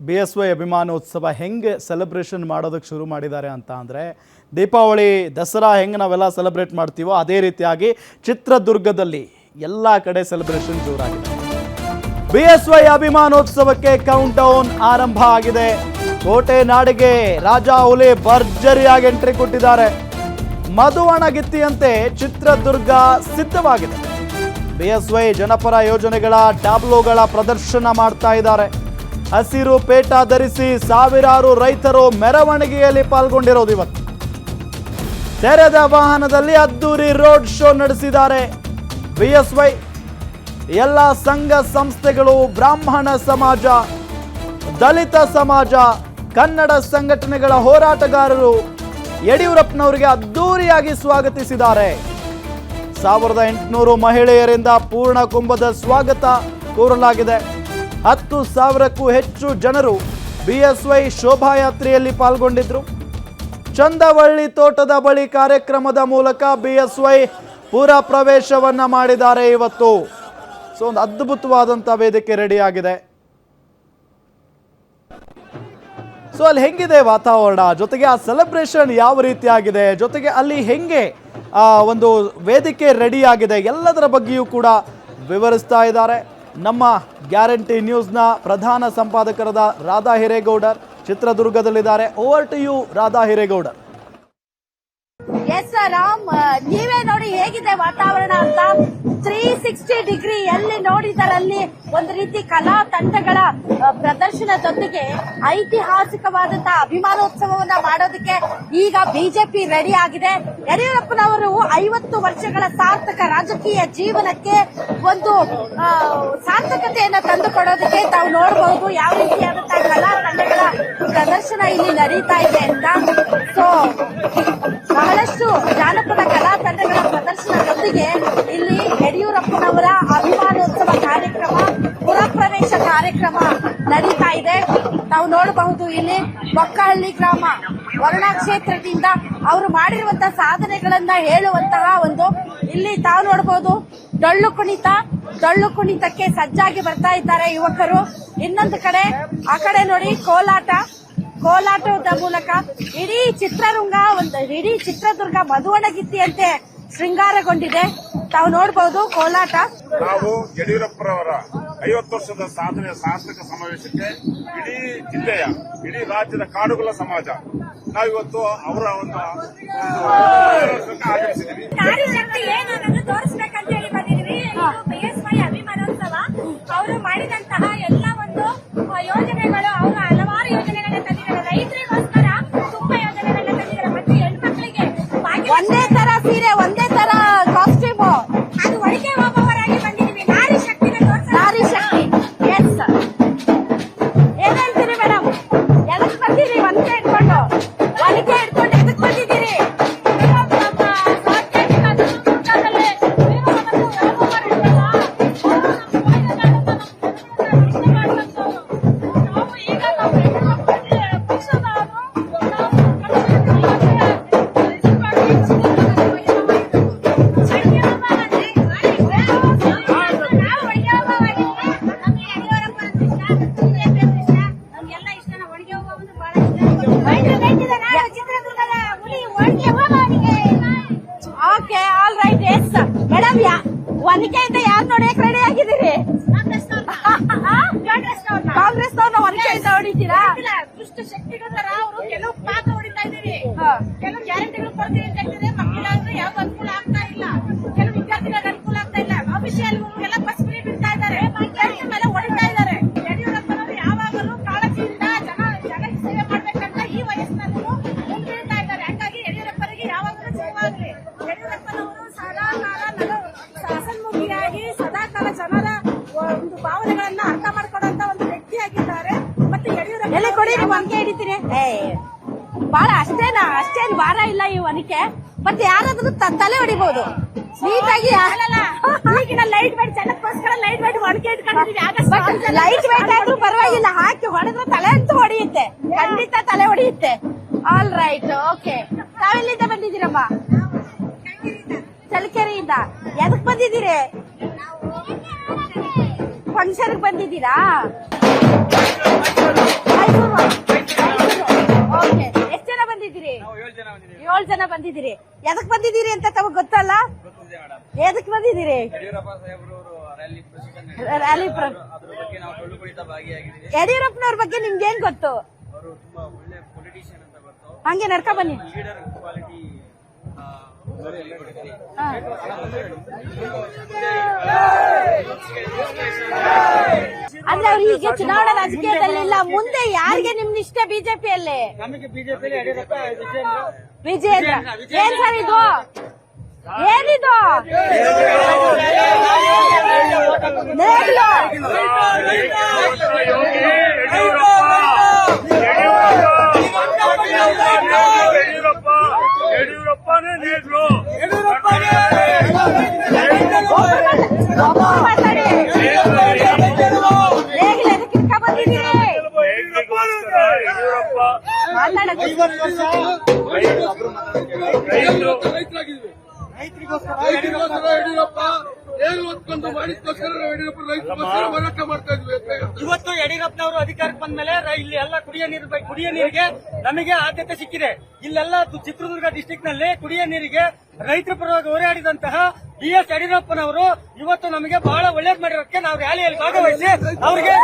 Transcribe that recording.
BSY ಅಭಿಮಾನೋತ್ಸವ ಹೆಂಗೆ celebration ಮಾಡೋದಕ್ಕೆ ಶುರು ಮಾಡಿದ್ದಾರೆ ಅಂತ ಅಂದರೆ, ದೀಪಾವಳಿ ದಸರಾ ಹೆಂಗೆ ನಾವೆಲ್ಲ ಸೆಲೆಬ್ರೇಟ್ ಮಾಡ್ತೀವೋ ಅದೇ ರೀತಿಯಾಗಿ ಚಿತ್ರದುರ್ಗದಲ್ಲಿ ಎಲ್ಲ ಕಡೆ ಸೆಲೆಬ್ರೇಷನ್ ಜೋರಾಗಿದೆ. BSY ಅಭಿಮಾನೋತ್ಸವಕ್ಕೆ ಕೌಂಟ್ ಡೌನ್ ಆರಂಭ ಆಗಿದೆ. ಕೋಟೆ ನಾಡಿಗೆ ರಾಜಾ ಹುಲಿ ಭರ್ಜರಿಯಾಗಿ ಎಂಟ್ರಿ ಕೊಟ್ಟಿದ್ದಾರೆ. ಮಧುವಣಗಿತ್ತಿಯಂತೆ ಚಿತ್ರದುರ್ಗ ಸಿದ್ಧವಾಗಿದೆ. BSY ಜನಪರ ಯೋಜನೆಗಳ ಟ್ಯಾಬ್ಲೋಗಳ ಪ್ರದರ್ಶನ ಮಾಡ್ತಾ ಇದ್ದಾರೆ. ಹಸಿರು ಪೇಟ ಧರಿಸಿ ಸಾವಿರಾರು ರೈತರು ಮೆರವಣಿಗೆಯಲ್ಲಿ ಪಾಲ್ಗೊಂಡಿರೋದು. ಇವತ್ತು ತೆರೆದ ವಾಹನದಲ್ಲಿ ಅದ್ದೂರಿ ರೋಡ್ ಶೋ ನಡೆಸಿದ್ದಾರೆ. BSY ಎಲ್ಲ ಸಂಘ ಸಂಸ್ಥೆಗಳು, ಬ್ರಾಹ್ಮಣ ಸಮಾಜ, ದಲಿತ ಸಮಾಜ, ಕನ್ನಡ ಸಂಘಟನೆಗಳ ಹೋರಾಟಗಾರರು ಯಡಿಯೂರಪ್ಪನವರಿಗೆ ಅದ್ದೂರಿಯಾಗಿ ಸ್ವಾಗತಿಸಿದ್ದಾರೆ. 1800 ಮಹಿಳೆಯರಿಂದ ಪೂರ್ಣ ಕುಂಭದ ಸ್ವಾಗತ ಕೋರಲಾಗಿದೆ. 10,000ಕ್ಕೂ ಹೆಚ್ಚು ಜನರು BSY ಶೋಭಾಯಾತ್ರೆಯಲ್ಲಿ ಪಾಲ್ಗೊಂಡಿದ್ರು. ಚಂದವಳ್ಳಿ ತೋಟದ ಬಳಿ ಕಾರ್ಯಕ್ರಮದ ಮೂಲಕ BSY ಪುರ ಪ್ರವೇಶವನ್ನ ಮಾಡಿದ್ದಾರೆ. ಇವತ್ತು ಒಂದು ಅದ್ಭುತವಾದಂಥ ವೇದಿಕೆ ರೆಡಿ ಆಗಿದೆ. ಅಲ್ಲಿ ಹೆಂಗಿದೆ ವಾತಾವರಣ, ಜೊತೆಗೆ ಆ ಸೆಲೆಬ್ರೇಷನ್ ಯಾವ ರೀತಿಯಾಗಿದೆ, ಜೊತೆಗೆ ಅಲ್ಲಿ ಹೆಂಗೆ ಒಂದು ವೇದಿಕೆ ರೆಡಿ ಆಗಿದೆ, ಎಲ್ಲದರ ಬಗ್ಗೆಯೂ ಕೂಡ ವಿವರಿಸ್ತಾ ಇದ್ದಾರೆ ನಮ್ಮ ಗ್ಯಾರಂಟಿ ನ್ಯೂಸ್ನ ಪ್ರಧಾನ ಸಂಪಾದಕರಾದ ರಾಧಾ ಹಿರೇಗೌಡರ್ ಚಿತ್ರದುರ್ಗದಲ್ಲಿದ್ದಾರೆ. Over to you Radha Hiregowdar. Yes Ram, ನೀವೇ ನೋಡಿ ಹೇಗಿದೆ ವಾತಾವರಣ ಅಂತ. 360 ಡಿಗ್ರಿ ಎಲ್ಲಿ ನೋಡಿದರಲ್ಲಿ ಒಂದು ರೀತಿ ಕಲಾ ತಂಡಗಳ ಪ್ರದರ್ಶನದೊಂದಿಗೆ ಐತಿಹಾಸಿಕವಾದಂತಹ ಅಭಿಮಾನೋತ್ಸವವನ್ನ ಮಾಡೋದಕ್ಕೆ ಈಗ ಬಿಜೆಪಿ ರೆಡಿ ಆಗಿದೆ. ಯಡಿಯೂರಪ್ಪನವರು 50 ವರ್ಷಗಳ ಸಾರ್ಥಕ ರಾಜಕೀಯ ಜೀವನಕ್ಕೆ ಒಂದು ಸಾರ್ಥಕತೆಯನ್ನ ತಂದುಕೊಡೋದಕ್ಕೆ ತಾವು ನೋಡಬಹುದು ಯಾವ ರೀತಿಯಾದಂತಹ ಕಲಾ ತಂಡಗಳ ಪ್ರದರ್ಶನ ಇಲ್ಲಿ ನಡೀತಾ ಇದೆ ಅಂತ. ಸೊ ಬಹಳಷ್ಟು ಜಾನಪದ ಕಲಾ ತಂಡಗಳ ಪ್ರದರ್ಶನದೊಂದಿಗೆ ಇಲ್ಲಿ ಯಡಿಯೂರಪ್ಪನವರ ಅಭಿಮಾನೋತ್ಸವ ಕಾರ್ಯಕ್ರಮ, ಪುರಪ್ರವೇಶ ಕಾರ್ಯಕ್ರಮ ನಡೀತಾ ಇದೆ. ನಾವು ನೋಡಬಹುದು ಇಲ್ಲಿ ಬೊಕ್ಕಹಳ್ಳಿ ಗ್ರಾಮ ವರುಣಾ ಕ್ಷೇತ್ರದಿಂದ ಅವರು ಮಾಡಿರುವಂತಹ ಸಾಧನೆಗಳನ್ನ ಹೇಳುವಂತಹ ಒಂದು ಇಲ್ಲಿ ತಾವು ನೋಡಬಹುದು ಡೊಳ್ಳು ಕುಣಿತಕ್ಕೆ ಸಜ್ಜಾಗಿ ಬರ್ತಾ ಇದ್ದಾರೆ ಯುವಕರು. ಇನ್ನೊಂದು ಕಡೆ ಆ ಕಡೆ ನೋಡಿ ಕೋಲಾಟದ ಮೂಲಕ ಇಡೀ ಚಿತ್ರದುರ್ಗ ಮಧುವಣಗಿತ್ತಿಯಂತೆ ಶೃಂಗಾರಗೊಂಡಿದೆ. ತಾವು ನೋಡಬಹುದು ಕೋಲಾಟ. ನಾವು ಯಡಿಯೂರಪ್ಪರವರ 50 ವರ್ಷದ ಸಾಧನೆಯ ಸಾರ್ಥಕ ಸಮಾವೇಶಕ್ಕೆ ಇಡೀ ರಾಜ್ಯದ ಕಾಡುಗೊಲ್ಲ ಸಮಾಜ ನಾವಿವತ್ತು ಅವರ ಒಂದು ಆಗಮಿಸಿದ್ದೀವಿ. ನಾರಿ ಶಕ್ತಿ ಏನು ಅನ್ನೋದು ತೋರಿಸಬೇಕಂತ ಹೇಳಿ ಬಂದಿದ್ವಿ. BSY ಅಭಿಮಾನೋತ್ಸವ ಅವರು ಮಾಡಿದಂತಹ ಎಲ್ಲ ಒಂದು ಯೋಜನೆಗಳು, ಅವರು ಹಲವಾರು ಯೋಜನೆಗಳನ್ನ ತಂದಿದ್ದಾರೆ. ರೈತರಿಗೋಸ್ಕರ ತುಂಬಾ ಯೋಜನೆಗಳನ್ನ ತಂದಿದ್ದಾರೆ. ಮತ್ತೆ ಹೆಣ್ಮಕ್ಳಿಗೆ ಒಂದೇ ತರ ಸೀರೆ, ಒಂದೇ ತರ ಕಾಸ್ಟ್ಯೂಮು, ಅದು ಒಳಗೆ ಹೋಗುವವರಾಗಿ ಬಂದಿದ್ವಿ. ನಾರಿ ಶಕ್ತಿನ ನಾರಿ ಶಕ್ತಿ. ಎಸ್, ಏನ್ ಹೇಳ್ತೀರಿ ಮೇಡಮ್? ಎದಕ್ ಬಂದಿರಿ? ಒನಕೆ ಇಟ್ಕೊಂಡು ಎದಕ್ ಬಂದಿದ್ದೀರಿ? Okay, all right. Yes madam, ಒನಕೆಯಿಂದ ಯಾರು ನೋಡಕ್ ರೆಡಿ ಆಗಿದ್ದೀರಿ? ಕಾಂಗ್ರೆಸ್ನವ್ರನ್ನ ಒನಕೆಯಿಂದ ಹೊಡಿತೀರಾ? ದುಷ್ಟ ಶಕ್ತಿಗಳ ತರ ಅವರು ಕೆಲವು ಪಾತ್ರ ಹೊಡಿತಾ ಇದ್ದೀವಿ. ಕೆಲವು ಗ್ಯಾರಂಟಿಗಳು ಕೊಡ್ತೀವಿ ಅಂತ ಹೇಳ್ತಿದ್ರೆ ಮಕ್ಕಳಾದ್ರೆ ಯಾವ್ದು ಅನುಕೂಲ ಆಗ್ತಾ ಇಲ್ಲ. ಕೆಲವು ವಿದ್ಯಾರ್ಥಿಗಳಿಗೆ ಅನುಕೂಲ ಆಗ್ತಾ ಇಲ್ಲ. ಆಫೀಸಿಯಲ್ಗೆಲ್ಲ ಬಸ್ ಫ್ರೀ ಬಿಡ್ತಾ ಇದ್ದಾರೆ, ಮೇಲೆ ಹೊಡಿತಾ ಇದ್ದಾರೆ. ಯಡಿಯೂರಪ್ಪನವರು ಯಾವಾಗಲೂ ಕಾಳಜಿಯಿಂದ ಜನ ಸೇವೆ ಮಾಡ್ಬೇಕಂತ ಈ ವಯಸ್ಸಿನಲ್ಲೂ ಮುಂದಿಡ್ತಾ ಇದ್ದಾರೆ. ಹಾಗಾಗಿ ಯಡಿಯೂರಪ್ಪನಿಗೆ ಯಾವಾಗಲೂ ಜಯವಾಗಲಿ. ಯಡಿಯೂರಪ್ಪನವರು ಸದಾಕಾಲ ಹಸನ್ಮುಖಿಯಾಗಿ ಸದಾಕಾಲ ಜನರ ಒಂದು ಭಾವನೆಗಳನ್ನ ಅರ್ಥ ಮಾಡ್ಕೊಡುವಂತ ಒಂದು ವ್ಯಕ್ತಿಯಾಗಿದ್ದಾರೆ. ಮತ್ತೆ ಯಡಿಯೂರಪ್ಪ ಎಲ್ಲ ಕೊಡಿ, ಒನಕೆ ಹಿಡಿತೀನಿ. ಬಾಳ ಅಷ್ಟೇನ್ ಭಾರ ಇಲ್ಲ ಈ ಒನಕೆ. ಮತ್ತೆ ಯಾರಾದ್ರೂ ತಲೆ ಹೊಡಿಬಹುದು ನೀಟಾಗಿ. ಈಗಿನ ಲೈಟ್ ವೇಟ್ ಜನಕ್ಕೋಸ್ಕರ ಲೈಟ್ ವೇಟ್ ಒನಕೆ ಇಟ್ಕೊಂಡಿದ್ದೀವಿ. ಲೈಟ್ ವೇಟ್ ಆದ್ರೂ ಪರವಾಗಿಲ್ಲ, ಹಾಕಿ ಹೊಡೆದ್ರೆ ತಲೆ ಅಂತೂ ಹೊಡೆಯುತ್ತೆ, ಖಂಡಿತ ತಲೆ ಹೊಡೆಯುತ್ತೆ. All right, okay. ತಾವೆಲ್ಲಿಂದ ಬಂದಿದ್ದೀರಮ್ಮ? ಚಳ್ಳಕೆರೆಯಿಂದ. ಎದಕ್ ಬಂದಿದ್ದೀರಿ? ಫಂಕ್ಷನ್ ಬಂದಿದ್ದೀರಾ? ಬಂದಿದ್ದೀರಿ ಅಂತ ತಮಗ್ ಗೊತ್ತಲ್ಲ? ಎದಕ್ ಬಂದಿದ್ದೀರಿ? ರ್ಯಾಲಿ ಯಡಿಯೂರಪ್ಪನವ್ರ ಬಗ್ಗೆ ನಿಮ್ಗೇನ್ ಗೊತ್ತು? ಹಂಗೆ ನಡ್ಕ ಬನ್ನಿ. ಅಂದ್ರೆ ಅವ್ರು ಈಗ ಚುನಾವಣಾ ರಾಜಕೀಯದಲ್ಲಿ ಇಲ್ಲ, ಮುಂದೆ ಯಾರಿಗೆ ನಿಮ್ ಇಷ್ಟ ಬಿಜೆಪಿಯಲ್ಲಿ? ವಿಜಯೇಂದ್ರ. ಏನ್ ಸರ್ ಇದು? ಏನಿದು? ಯಡಿಯೂರಪ್ಪನೇ ನೇಗ್ಲು. ಮಾತಾಡಿ. ಎದಕ್ಕೆ ಬಂದಿದ್ದೀರಿ? ಇವತ್ತು ಯಡಿಯೂರಪ್ಪನವರು ಅಧಿಕಾರಕ್ಕೆ ಬಂದ ಮೇಲೆ ಇಲ್ಲಿ ಎಲ್ಲ ಕುಡಿಯ ನೀರಿಗೆ ನಮಗೆ ಆದ್ಯತೆ ಸಿಕ್ಕಿದೆ. ಇಲ್ಲೆಲ್ಲ ಚಿತ್ರದುರ್ಗ ಡಿಸ್ಟಿಕ್ ನಲ್ಲಿ ಕುಡಿಯ ನೀರಿಗೆ ರೈತರ ಪರವಾಗಿ ಹೋರಾಡಿದಂತಹ BS ಯಡಿಯೂರಪ್ಪನವರು ಇವತ್ತು ನಮಗೆ ಬಹಳ ಒಳ್ಳೇದ್ ಮಾಡಿರೋದಕ್ಕೆ ನಾವು ರ್ಯಾಲಿಯಲ್ಲಿ ಭಾಗವಹಿಸಿ ಅವರಿಗೆ